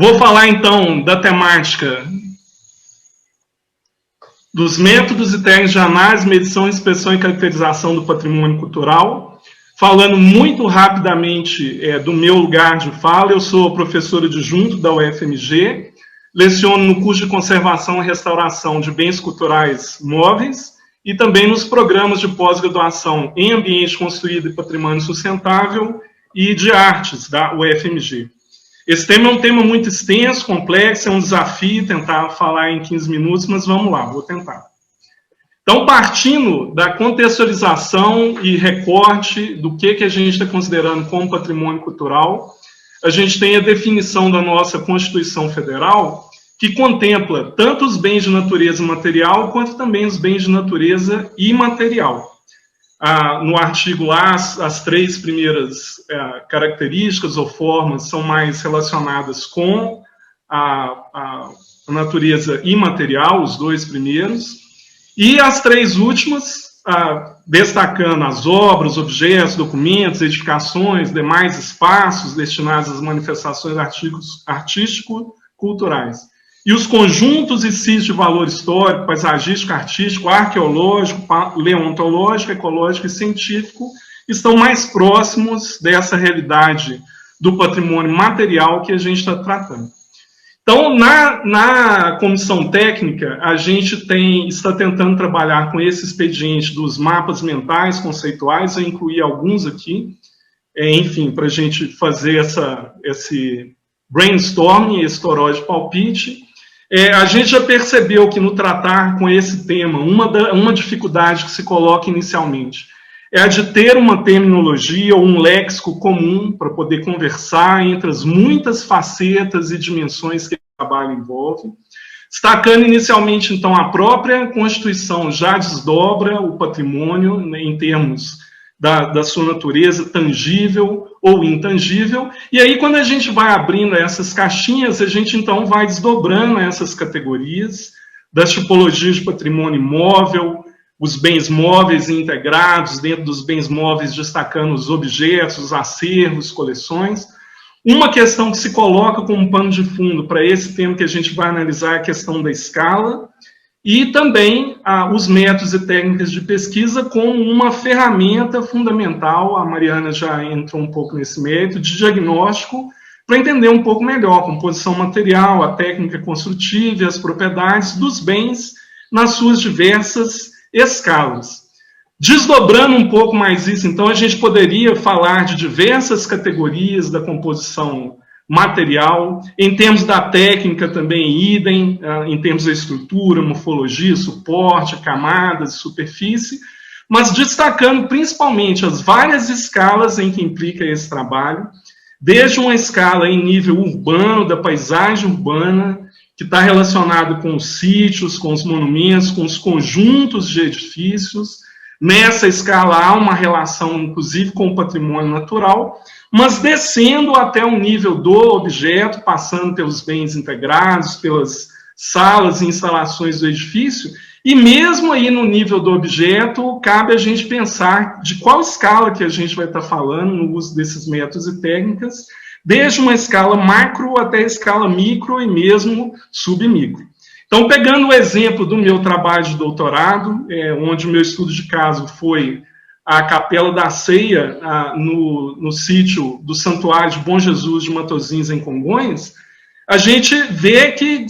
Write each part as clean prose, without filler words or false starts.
Vou falar, então, da temática dos métodos e técnicas de análise, medição, inspeção e caracterização do patrimônio cultural. Falando muito rapidamente do meu lugar de fala, eu sou professor adjunto da UFMG, leciono no curso de conservação e restauração de bens culturais móveis e também nos programas de pós-graduação em ambiente construído e patrimônio sustentável e de artes da UFMG. Esse tema é um tema muito extenso, complexo, é um desafio tentar falar em 15 minutos, mas vamos lá, vou tentar. Então, partindo da contextualização e recorte do que a gente está considerando como patrimônio cultural, a gente tem a definição da nossa Constituição Federal, que contempla tanto os bens de natureza material, quanto também os bens de natureza imaterial. No artigo lá, as três primeiras características ou formas são mais relacionadas com a natureza imaterial, os dois primeiros, e as três últimas, destacando as obras, objetos, documentos, edificações, demais espaços destinados às manifestações artístico-culturais. E os conjuntos e sítios de valor histórico, paisagístico, artístico, arqueológico, paleontológico, ecológico e científico estão mais próximos dessa realidade do patrimônio material que a gente está tratando. Então, na comissão técnica, a gente está tentando trabalhar com esse expediente dos mapas mentais conceituais, eu incluí alguns aqui, enfim, para a gente fazer esse brainstorming, esse toró de palpite. A gente já percebeu que no tratar com esse tema, uma dificuldade que se coloca inicialmente é a de ter uma terminologia ou um léxico comum para poder conversar entre as muitas facetas e dimensões que o trabalho envolve. Destacando inicialmente, então, a própria Constituição já desdobra o patrimônio, né, em termos da sua natureza tangível ou intangível, e aí quando a gente vai abrindo essas caixinhas, a gente então vai desdobrando essas categorias das tipologias de patrimônio imóvel, os bens móveis integrados, dentro dos bens móveis destacando os objetos, os acervos, coleções. Uma questão que se coloca como pano de fundo para esse tema que a gente vai analisar é a questão da escala, e também os métodos e técnicas de pesquisa como uma ferramenta fundamental, a Mariana já entrou um pouco nesse mérito, de diagnóstico, para entender um pouco melhor a composição material, a técnica construtiva e as propriedades dos bens nas suas diversas escalas. Desdobrando um pouco mais isso, então, a gente poderia falar de diversas categorias da composição material, em termos da técnica também, idem, em termos da estrutura, morfologia, suporte, camadas, superfície, mas destacando principalmente as várias escalas em que implica esse trabalho, desde uma escala em nível urbano, da paisagem urbana, que está relacionado com os sítios, com os monumentos, com os conjuntos de edifícios. Nessa escala há uma relação, inclusive, com o patrimônio natural, mas descendo até o nível do objeto, passando pelos bens integrados, pelas salas e instalações do edifício, e mesmo aí no nível do objeto, cabe a gente pensar de qual escala que a gente vai estar falando no uso desses métodos e técnicas, desde uma escala macro até a escala micro e mesmo submicro. Então, pegando o exemplo do meu trabalho de doutorado, onde o meu estudo de caso foi a Capela da Ceia, no sítio do Santuário de Bom Jesus de Matosinhos, em Congonhas, a gente vê que,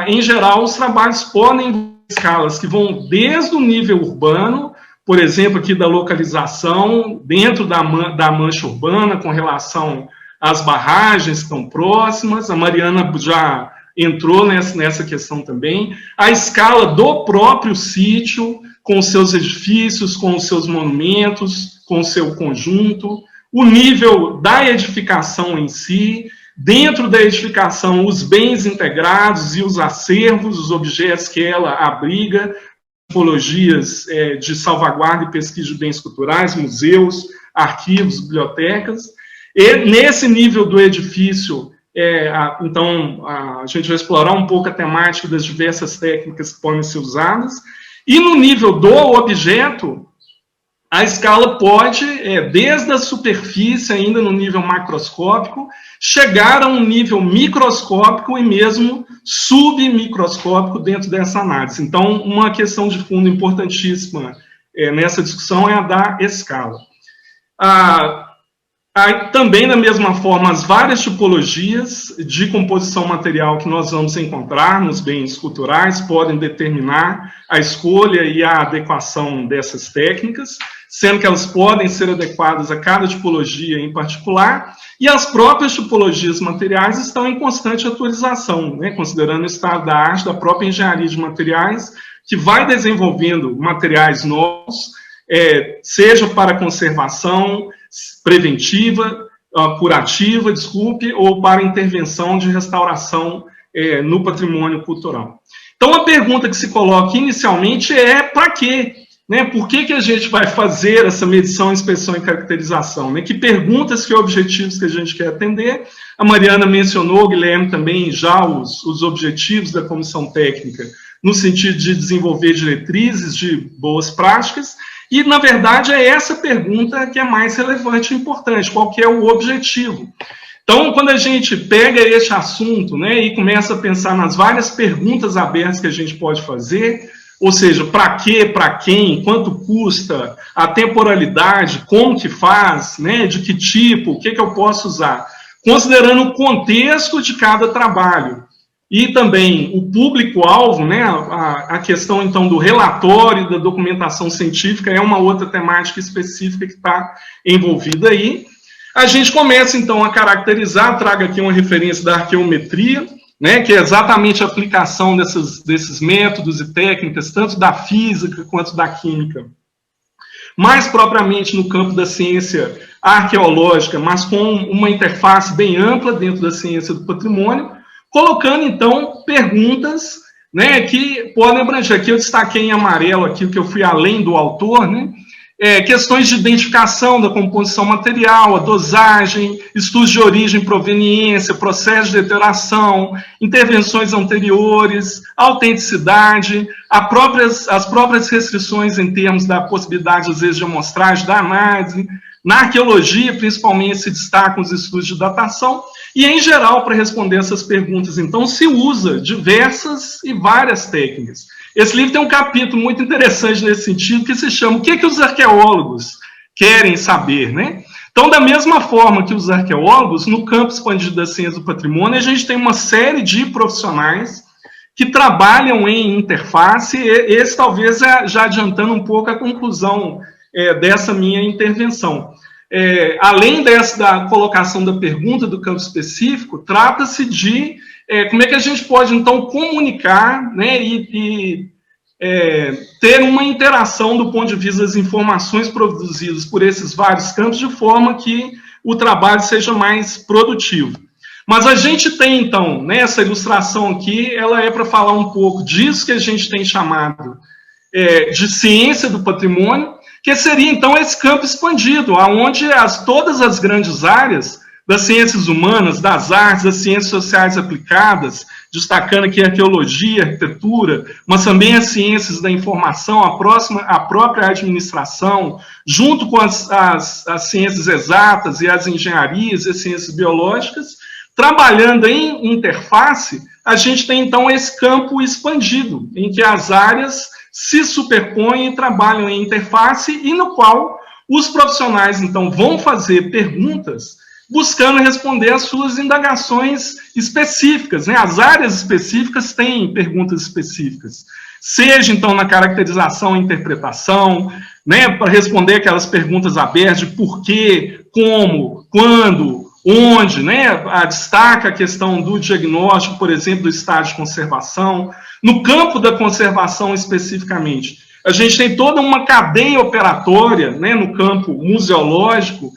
em geral, os trabalhos podem ter escalas que vão desde o nível urbano, por exemplo, aqui da localização, dentro da mancha urbana, com relação às barragens que estão próximas, a Mariana já entrou nessa questão também, a escala do próprio sítio, com os seus edifícios, com os seus monumentos, com o seu conjunto, o nível da edificação em si, dentro da edificação, os bens integrados e os acervos, os objetos que ela abriga, tipologias de salvaguarda e pesquisa de bens culturais, museus, arquivos, bibliotecas. E nesse nível do edifício, então, a gente vai explorar um pouco a temática das diversas técnicas que podem ser usadas. E no nível do objeto, a escala pode, desde a superfície, ainda no nível macroscópico, chegar a um nível microscópico e mesmo submicroscópico dentro dessa análise. Então, uma questão de fundo importantíssima nessa discussão é a da escala. Também, da mesma forma, as várias tipologias de composição material que nós vamos encontrar nos bens culturais podem determinar a escolha e a adequação dessas técnicas, sendo que elas podem ser adequadas a cada tipologia em particular, e as próprias tipologias materiais estão em constante atualização, né, considerando o estado da arte, da própria engenharia de materiais, que vai desenvolvendo materiais novos, seja para conservação preventiva, curativa, desculpe, ou para intervenção de restauração no patrimônio cultural. Então, a pergunta que se coloca inicialmente é para quê? Né? Por que a gente vai fazer essa medição, inspeção e caracterização? Né? Que perguntas, que objetivos que a gente quer atender? A Mariana mencionou, o Guilherme também, já os objetivos da comissão técnica, no sentido de desenvolver diretrizes de boas práticas, e, na verdade, é essa pergunta que é mais relevante e importante, qual que é o objetivo. Então, quando a gente pega este assunto, né, e começa a pensar nas várias perguntas abertas que a gente pode fazer, ou seja, para quê, para quem, quanto custa, a temporalidade, como que faz, né, de que tipo, o que eu posso usar, considerando o contexto de cada trabalho. E também o público-alvo, né, a questão, então, do relatório, da documentação científica, é uma outra temática específica que está envolvida aí. A gente começa, então, a caracterizar, trago aqui uma referência da arqueometria, né, que é exatamente a aplicação desses métodos e técnicas, tanto da física quanto da química, mais propriamente no campo da ciência arqueológica, mas com uma interface bem ampla dentro da ciência do patrimônio, colocando, então, perguntas, né, que podem abranger. Aqui eu destaquei em amarelo aqui, que eu fui além do autor, né, questões de identificação da composição material, a dosagem, estudos de origem e proveniência, processo de deterioração, intervenções anteriores, autenticidade, as próprias restrições em termos da possibilidade, às vezes, de amostragem da análise. Na arqueologia, principalmente, se destacam os estudos de datação, e, em geral, para responder essas perguntas, então, se usa diversas e várias técnicas. Esse livro tem um capítulo muito interessante nesse sentido, que se chama O que os arqueólogos querem saber, né? Então, da mesma forma que os arqueólogos, no campo expandido da ciência do patrimônio, a gente tem uma série de profissionais que trabalham em interface, esse talvez já adiantando um pouco a conclusão dessa minha intervenção. Além da colocação da pergunta do campo específico, trata-se de como é que a gente pode, então, comunicar, né, e ter uma interação do ponto de vista das informações produzidas por esses vários campos, de forma que o trabalho seja mais produtivo. Mas a gente tem, então, né, essa ilustração aqui, ela é para falar um pouco disso que a gente tem chamado de ciência do patrimônio, que seria, então, esse campo expandido, onde todas as grandes áreas das ciências humanas, das artes, das ciências sociais aplicadas, destacando aqui a arqueologia, a arquitetura, mas também as ciências da informação, a própria administração, junto com as ciências exatas e as engenharias e as ciências biológicas, trabalhando em interface, a gente tem, então, esse campo expandido, em que as áreas se superpõem e trabalham em interface, e no qual os profissionais, então, vão fazer perguntas buscando responder às suas indagações específicas, né? As áreas específicas têm perguntas específicas, seja, então, na caracterização e interpretação, né, para responder aquelas perguntas abertas de por quê, como, quando, onde, né, destaca a questão do diagnóstico, por exemplo, do estado de conservação. No campo da conservação, especificamente, a gente tem toda uma cadeia operatória, né, no campo museológico,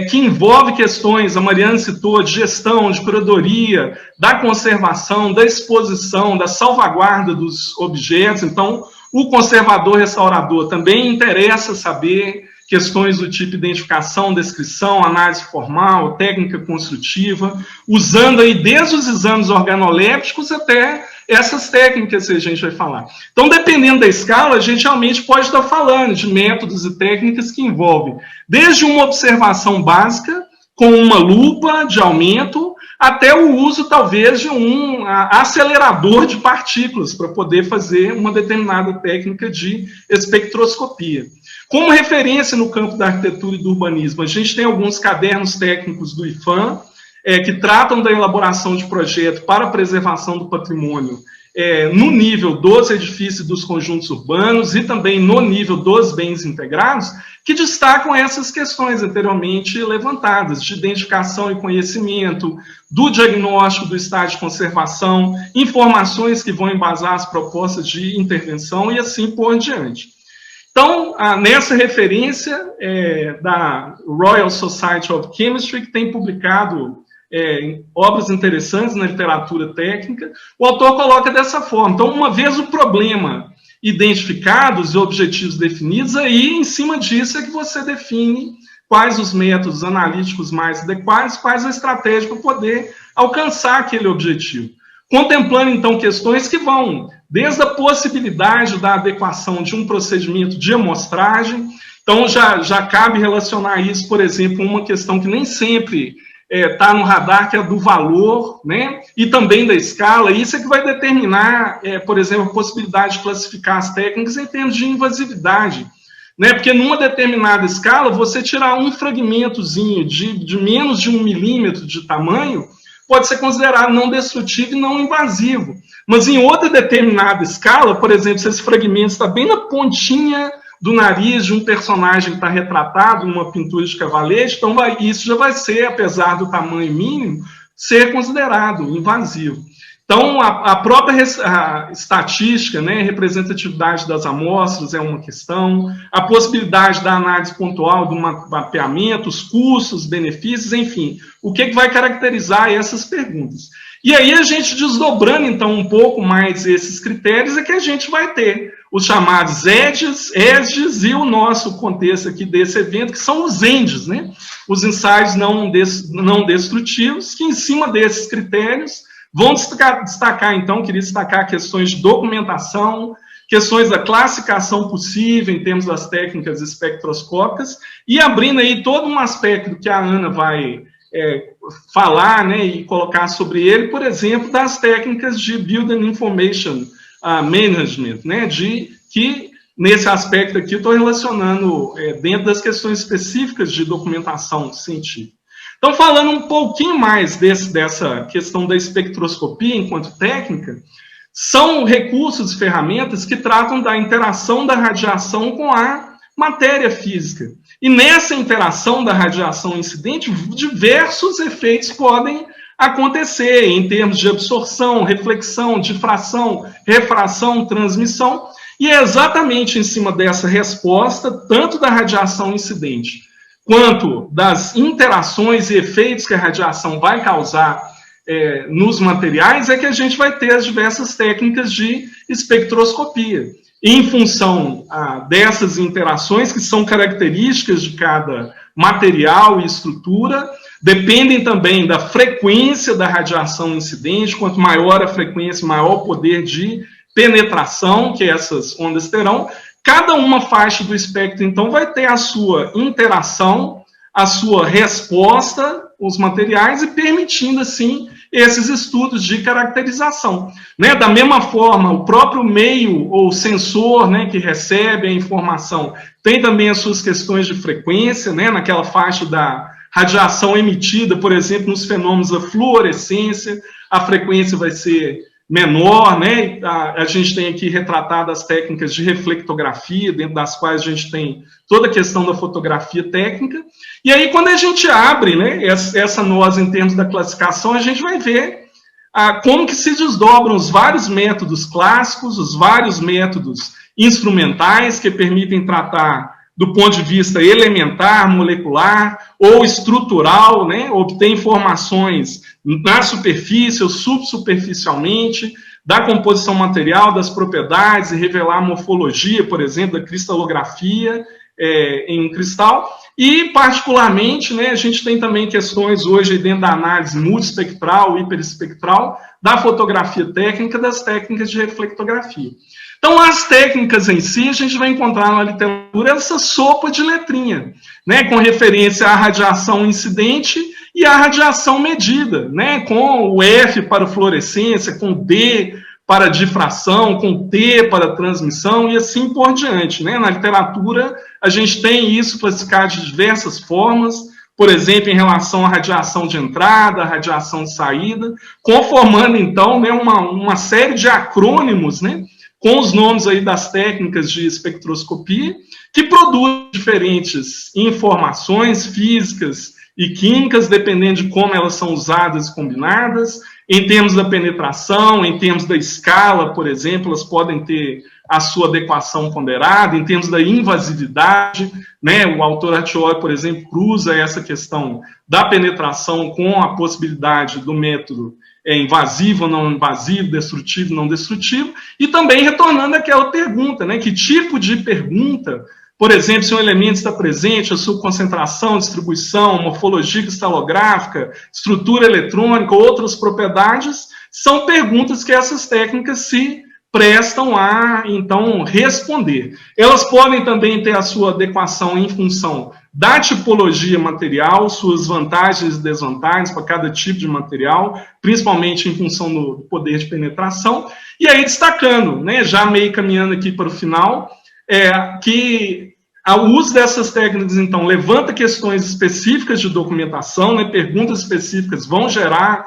que envolve questões, a Mariana citou, de gestão, de curadoria, da conservação, da exposição, da salvaguarda dos objetos. Então, o conservador restaurador também interessa saber questões do tipo identificação, descrição, análise formal, técnica construtiva, usando aí desde os exames organolépticos até essas técnicas que a gente vai falar. Então, dependendo da escala, a gente realmente pode estar falando de métodos e técnicas que envolvem desde uma observação básica, com uma lupa de aumento, até o uso, talvez, de um acelerador de partículas para poder fazer uma determinada técnica de espectroscopia. Como referência no campo da arquitetura e do urbanismo, a gente tem alguns cadernos técnicos do IPHAN, que tratam da elaboração de projeto para a preservação do patrimônio no nível dos edifícios e dos conjuntos urbanos e também no nível dos bens integrados, que destacam essas questões anteriormente levantadas, de identificação e conhecimento, do diagnóstico do estado de conservação, informações que vão embasar as propostas de intervenção e assim por diante. Então, nessa referência da Royal Society of Chemistry, que tem publicado obras interessantes na literatura técnica, o autor coloca dessa forma. Então, uma vez o problema identificado, os objetivos definidos, aí, em cima disso, é que você define quais os métodos analíticos mais adequados, quais a estratégia para poder alcançar aquele objetivo. Contemplando, então, questões que vão desde a possibilidade da adequação de um procedimento de amostragem. Então, já cabe relacionar isso, por exemplo, com uma questão que nem sempre está no radar, que é do valor, né? E também da escala. Isso é que vai determinar, por exemplo, a possibilidade de classificar as técnicas em termos de invasividade, né? Porque numa determinada escala, você tirar um fragmentozinho de menos de 1 milímetro de tamanho pode ser considerado não destrutivo e não invasivo. Mas em outra determinada escala, por exemplo, se esse fragmento está bem na pontinha do nariz de um personagem que está retratado numa pintura de cavalete, então isso já vai ser, apesar do tamanho mínimo, ser considerado invasivo. Então, a própria estatística, né, representatividade das amostras é uma questão, a possibilidade da análise pontual do mapeamento, os custos, benefícios, enfim, o que vai caracterizar essas perguntas. E aí, a gente desdobrando, então, um pouco mais esses critérios, é que a gente vai ter os chamados EDGES e o nosso contexto aqui desse evento, que são os ENDES, né? Os ensaios não destrutivos, que em cima desses critérios vão destacar, então, queria destacar questões de documentação, questões da classificação possível em termos das técnicas espectroscópicas, e abrindo aí todo um aspecto que a Ana vai falar, né, e colocar sobre ele, por exemplo, das técnicas de Building Information Management, né, que nesse aspecto aqui eu estou relacionando dentro das questões específicas de documentação científica. Então, falando um pouquinho mais dessa questão da espectroscopia enquanto técnica, são recursos e ferramentas que tratam da interação da radiação com a matéria física. E nessa interação da radiação incidente, diversos efeitos podem acontecer em termos de absorção, reflexão, difração, refração, transmissão, e é exatamente em cima dessa resposta, tanto da radiação incidente, quanto das interações e efeitos que a radiação vai causar nos materiais, é que a gente vai ter as diversas técnicas de espectroscopia. Em função dessas interações, que são características de cada material e estrutura, dependem também da frequência da radiação incidente. Quanto maior a frequência, maior o poder de penetração que essas ondas terão. Cada uma faixa do espectro, então, vai ter a sua interação, a sua resposta, os materiais, e permitindo, assim, esses estudos de caracterização. Né? Da mesma forma, o próprio meio ou sensor, né, que recebe a informação tem também as suas questões de frequência, né, naquela faixa da radiação emitida, por exemplo, nos fenômenos da fluorescência, a frequência vai ser menor, né? A gente tem aqui retratado as técnicas de reflectografia, dentro das quais a gente tem toda a questão da fotografia técnica. E aí, quando a gente abre, né, essa noz em termos da classificação, a gente vai ver como que se desdobram os vários métodos clássicos, os vários métodos instrumentais que permitem tratar do ponto de vista elementar, molecular ou estrutural, né, obter informações na superfície ou subsuperficialmente, da composição material, das propriedades, e revelar a morfologia, por exemplo, da cristalografia, em um cristal. E, particularmente, né, a gente tem também questões hoje dentro da análise multiespectral, hiperespectral, da fotografia técnica, das técnicas de reflectografia. Então, as técnicas em si, a gente vai encontrar na literatura essa sopa de letrinha, né, com referência à radiação incidente e à radiação medida, né, com o F para fluorescência, com D para difração, com T para transmissão e assim por diante, né? Na literatura, a gente tem isso classificado de diversas formas, por exemplo, em relação à radiação de entrada, à radiação de saída, conformando, então, né, uma série de acrônimos, né, com os nomes aí das técnicas de espectroscopia, que produzem diferentes informações físicas e químicas, dependendo de como elas são usadas e combinadas. Em termos da penetração, em termos da escala, por exemplo, elas podem ter a sua adequação ponderada. Em termos da invasividade, né, o autor Artioli, por exemplo, cruza essa questão da penetração com a possibilidade do método invasivo ou não invasivo, destrutivo ou não destrutivo, e também retornando àquela pergunta, né, que tipo de pergunta, por exemplo, se um elemento está presente, a sua concentração, distribuição, morfologia cristalográfica, estrutura eletrônica, outras propriedades, são perguntas que essas técnicas se prestam a, então, responder. Elas podem também ter a sua adequação em função da tipologia material, suas vantagens e desvantagens para cada tipo de material, principalmente em função do poder de penetração. E aí, destacando, né, já meio caminhando aqui para o final, que o uso dessas técnicas, então, levanta questões específicas de documentação, né, perguntas específicas vão gerar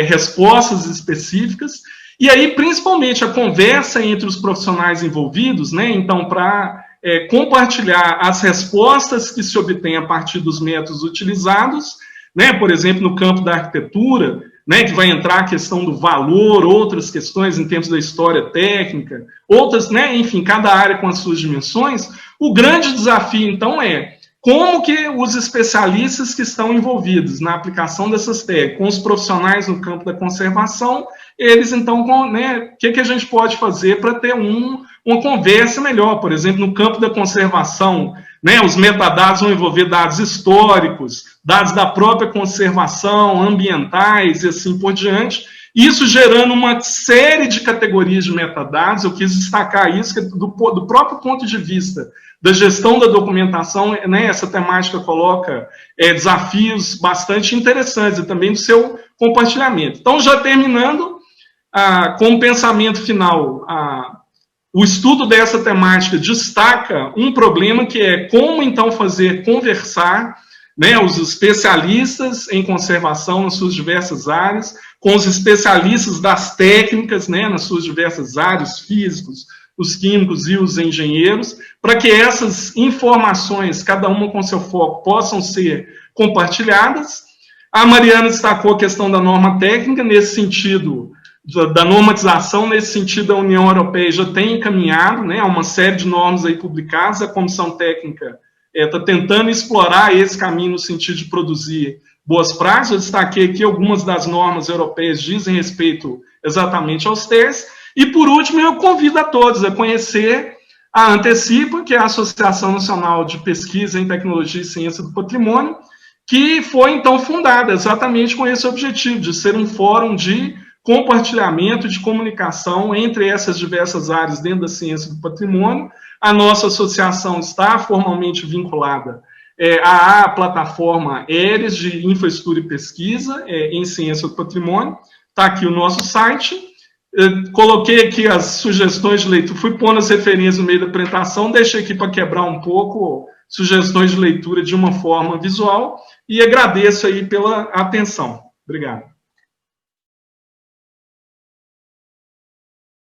respostas específicas, e aí, principalmente, a conversa entre os profissionais envolvidos, né, então, para compartilhar as respostas que se obtém a partir dos métodos utilizados, né, por exemplo, no campo da arquitetura, né, que vai entrar a questão do valor, outras questões em termos da história técnica, outras, né, enfim, cada área com as suas dimensões. O grande desafio, então, é como que os especialistas que estão envolvidos na aplicação dessas técnicas, com os profissionais no campo da conservação, eles, então, né, o que a gente pode fazer para ter uma conversa melhor? Por exemplo, no campo da conservação, né, os metadados vão envolver dados históricos, dados da própria conservação, ambientais e assim por diante, isso gerando uma série de categorias de metadados. Eu quis destacar isso, que do próprio ponto de vista da gestão da documentação, né, essa temática coloca desafios bastante interessantes e também do seu compartilhamento. Então, já terminando, com o pensamento final, o estudo dessa temática destaca um problema que é como, então, fazer conversar, né, os especialistas em conservação nas suas diversas áreas, com os especialistas das técnicas, né, nas suas diversas áreas, físicos, os químicos e os engenheiros, para que essas informações, cada uma com seu foco, possam ser compartilhadas. A Mariana destacou a questão da norma técnica, nesse sentido, da normatização, nesse sentido, a União Europeia já tem encaminhado, né, uma série de normas aí publicadas. A Comissão Técnica está tentando explorar esse caminho no sentido de produzir boas práticas. Eu destaquei aqui algumas das normas europeias dizem respeito exatamente aos testes. E, por último, eu convido a todos a conhecer a Antecipa, que é a Associação Nacional de Pesquisa em Tecnologia e Ciência do Patrimônio, que foi, então, fundada exatamente com esse objetivo, de ser um fórum de compartilhamento, de comunicação entre essas diversas áreas dentro da ciência do patrimônio. A nossa associação está formalmente vinculada à plataforma ERES de Infraestrutura e Pesquisa em Ciência do Patrimônio. Está aqui o nosso site. Eu coloquei aqui as sugestões de leitura, fui pondo as referências no meio da apresentação, deixei aqui para quebrar um pouco sugestões de leitura de uma forma visual, e agradeço aí pela atenção. Obrigado.